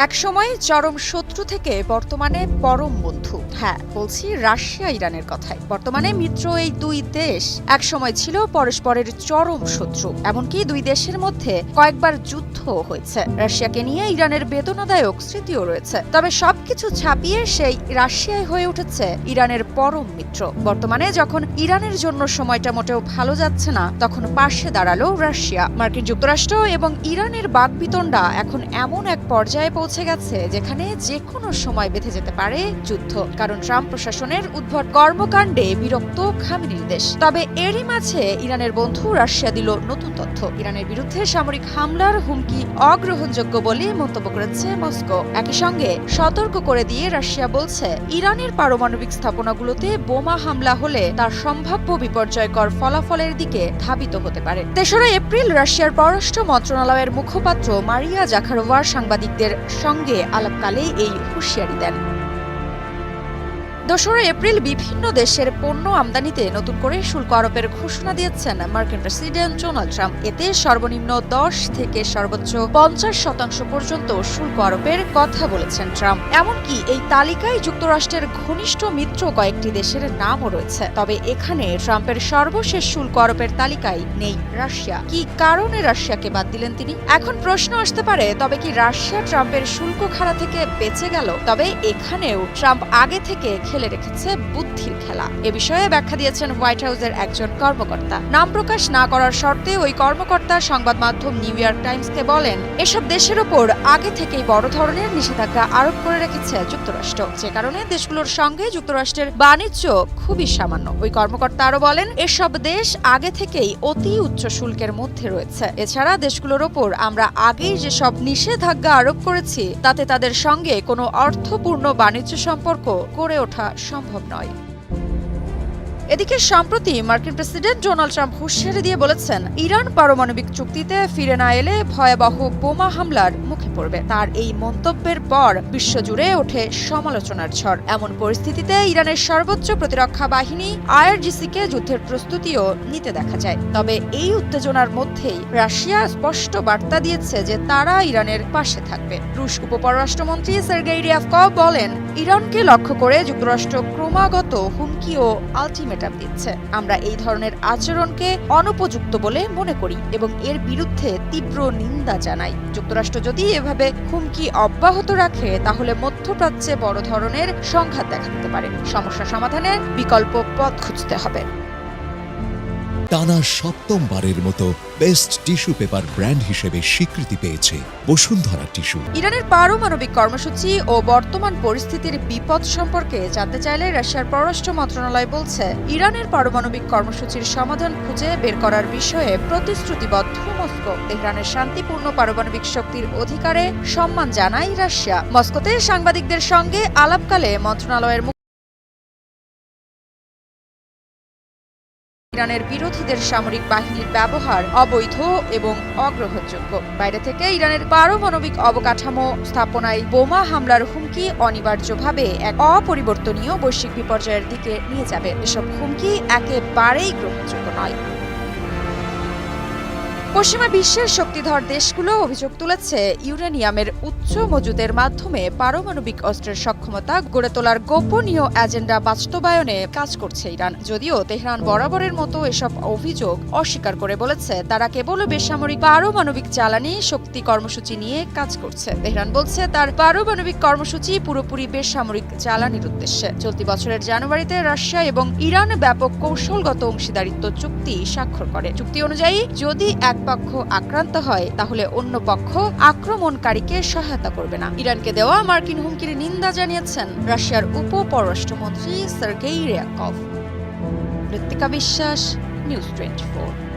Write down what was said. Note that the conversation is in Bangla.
একসময় চরম শত্রু থেকে বর্তমানে পরম বন্ধু। হ্যাঁ, বলছি রাশিয়া ইরানের কথাই। বর্তমানে মিত্র এই দুই দেশ একসময় ছিল পরস্পরের চরম শত্রু। এমনকি দুই দেশের মধ্যে কয়েকবার যুদ্ধ হয়েছে। রাশিয়াকে নিয়ে ইরানের বেদনাদায়ক স্মৃতিও রয়েছে। তবে সবকিছু ছাপিয়ে সেই রাশিয়ায় হয়ে উঠেছে ইরানের পরম মিত্র। বর্তমানে যখন ইরানের জন্য সময়টা মোটেও ভালো যাচ্ছে না, তখন পাশে দাঁড়ালো রাশিয়া। মার্কিন যুক্তরাষ্ট্র এবং ইরানের বাকবিতণ্ডা এখন এমন এক পর্যায়ে পৌঁছে গেছে যেখানে যে কোনো সময় বেঁধে যেতে পারে যুদ্ধ। কারণ ট্রাম্প প্রশাসনের উদ্ভট কর্মকাণ্ডে বিরক্ত খামেনির দেশ। তবে এরই মাঝে ইরানের বন্ধু রাশিয়া দিল নতুন তথ্য। ইরানের বিরুদ্ধে সামরিক হামলার হুমকি অগ্রহণযোগ্য বলে মন্তব্য করেছে মস্কো। একই সঙ্গে সতর্ক করে দিয়ে রাশিয়া বলছে, ইরানের পারমাণবিক স্থাপনাগুলোতে বোমা হামলা হলে তার সম্ভাব্য বিপর্যয়কর ফলাফলের দিকে ধাবিত হতে পারে। ৩রা এপ্রিল রাশিয়ার পররাষ্ট্র মন্ত্রণালয়ের মুখপাত্র মারিয়া জাখারোভা সাংবাদিকদের সঙ্গে আলাপকালে এই হুঁশিয়ারি দেন। ২রা এপ্রিল বিভিন্ন দেশের পণ্য আমদানিতে নতুন করে শুল্ক আরোপের ঘোষণা দিয়েছেন মার্কিন প্রেসিডেন্ট ডোনাল্ড ট্রাম্প। এতে সর্বনিম্ন ১০ থেকে সর্বোচ্চ ৫০% পর্যন্ত শুল্ক আরোপের কথা বলেছেন ট্রাম্প। এমনকি এই তালিকায় যুক্তরাষ্ট্রের ঘনিষ্ঠ মিত্র কয়েকটি দেশের নামও রয়েছে। তবে এখানে ট্রাম্পের সর্বশেষ শুল্ক আরোপের তালিকায় নেই রাশিয়া। কি কারণে রাশিয়াকে বাদ দিলেন তিনি? এখন প্রশ্ন আসতে পারে, তবে কি রাশিয়া ট্রাম্পের শুল্ক খাড়া থেকে বেঁচে গেল? তবে এখানেও ট্রাম্প আগে থেকে রেখেছে বুদ্ধির খেলা। এ বিষয়ে ব্যাখ্যা দিয়েছেন হোয়াইট হাউসের একজন কর্মকর্তা। নাম প্রকাশ না করার শর্তে ওই কর্মকর্তা সংবাদ মাধ্যম নিউ ইয়র্ক টাইমসকে বলেন, এসব দেশের ওপর আগে থেকেই বড় ধরনের নিষেধাজ্ঞা আরোপ করে রেখেছে যুক্তরাষ্ট্র, যে কারণে দেশগুলোর সঙ্গে যুক্তরাষ্ট্রের বাণিজ্য খুবই সামান্য। ওই কর্মকর্তা আরো বলেন, এসব দেশ আগে থেকেই অতি উচ্চ শুল্কের মধ্যে রয়েছে। এছাড়া দেশগুলোর ওপর আমরা আগেই যেসব নিষেধাজ্ঞা আরোপ করেছি তাতে তাদের সঙ্গে কোনো অর্থপূর্ণ বাণিজ্য সম্পর্ক গড়ে ওঠা সম্ভব নয়। এদিকে সম্প্রতি মার্কিন প্রেসিডেন্ট ডোনাল্ড ট্রাম্প হুঁশিয়ারি দিয়ে বলেছেন, ইরান পারমাণবিক চুক্তিতে ফিরে না এলে ভয়াবহ বোমা হামলার মুখে পড়বে। তার এই মন্তব্যের পর বিশ্বজুড়ে ওঠে সমালোচনার ঝড়। এমন পরিস্থিতিতে ইরানের সর্বোচ্চ প্রতিরক্ষা বাহিনী IRGC-কে যুদ্ধের প্রস্তুতিও নিতে দেখা যায়। তবে এই উত্তেজনার মধ্যেই রাশিয়া স্পষ্ট বার্তা দিয়েছে যে তারা ইরানের পাশে থাকবে। রুশ উপপররাষ্ট্রমন্ত্রী সের্গেই রিয়াভকভ বলেন, ইরানকে লক্ষ্য করে যুক্তরাষ্ট্র ক্রমাগত হুমকি ও আলটিমেটাম দিচ্ছে। আমরা এই ধরনের আচরণকে অনুপযুক্ত বলে মনে করি এবং এর বিরুদ্ধে তীব্র নিন্দা জানাই। যুক্তরাষ্ট্র যদি এভাবে হুমকি অব্যাহত রাখে তাহলে মধ্যপ্রাচ্যে বড় ধরনের সংঘাত দেখা দিতে পারে। সমস্যা সমাধানের বিকল্প পথ খুঁজতে হবে। টানা ৭ম-বারের মতো বেস্ট টিস্যু পেপার ব্র্যান্ড হিসেবে স্বীকৃতি পেয়েছে বসুন্ধরা টিস্যু। ইরানের পারমাণবিক কর্মসূচি ও বর্তমান পরিস্থিতির বিপদ সম্পর্কে জানতে চাইলে রাশিয়ার পররাষ্ট্র মন্ত্রণালয় বলছে, ইরানের পারমাণবিক কর্মসূচির সমাধান খুঁজে বের করার বিষয়ে প্রতিশ্রুতিবদ্ধ মস্কো। তেহরানের শান্তিপূর্ণ পারমাণবিক শক্তির অধিকারে সম্মান জানায় রাশিয়া। মস্কোতে সাংবাদিকদের সঙ্গে আলাপকালে মন্ত্রণালয়ের ইরানের বিরোধীদের সামরিক বাহিনীর ব্যবহার অবৈধ এবং অগ্রহণযোগ্য। বাইরে থেকে ইরানের পারমাণবিক অবকাঠামো স্থাপনায় বোমা হামলার হুমকি অনিবার্যভাবে এক অপরিবর্তনীয় বৈশ্বিক বিপর্যয়ের দিকে নিয়ে যাবে। এসব হুমকি একেবারেই গ্রহণযোগ্য নয়। পশ্চিমা বিশ্বের শক্তিধর দেশগুলো অভিযোগ তুলেছে, ইউরেনিয়ামের উচ্চ মজুদের মাধ্যমে পারমাণবিক অস্ত্রের সক্ষমতা গড়ে তোলার গোপনীয় এজেন্ডা বাস্তবায়নে কাজ করছে ইরান। যদিও তেহরান বরাবরের মতো এসব অভিযোগ অস্বীকার করে বলেছে, তারা কেবল বেসামরিক পারমাণবিক জ্বালানি শক্তি কর্মসূচি নিয়ে কাজ করছে। তেহরান বলছে, তার পারমাণবিক কর্মসূচি পুরোপুরি বেসামরিক জ্বালানির উদ্দেশ্যে। চলতি বছরের জানুয়ারিতে রাশিয়া এবং ইরান ব্যাপক কৌশলগত অংশীদারিত্ব চুক্তি স্বাক্ষর করে। চুক্তি অনুযায়ী যদি এক পক্ষ আক্রান্ত হয় তাহলে অন্য পক্ষ আক্রমণকারীকে সহায়তা করবে না। ইরানকে দেওয়া মার্কিন হুমকির নিন্দা জানিয়েছেন রাশিয়ার উপপররাষ্ট্রমন্ত্রী সের্গেই রিয়াভকভ। ঋত্বিকা বিশ্বাস, নিউজ 24।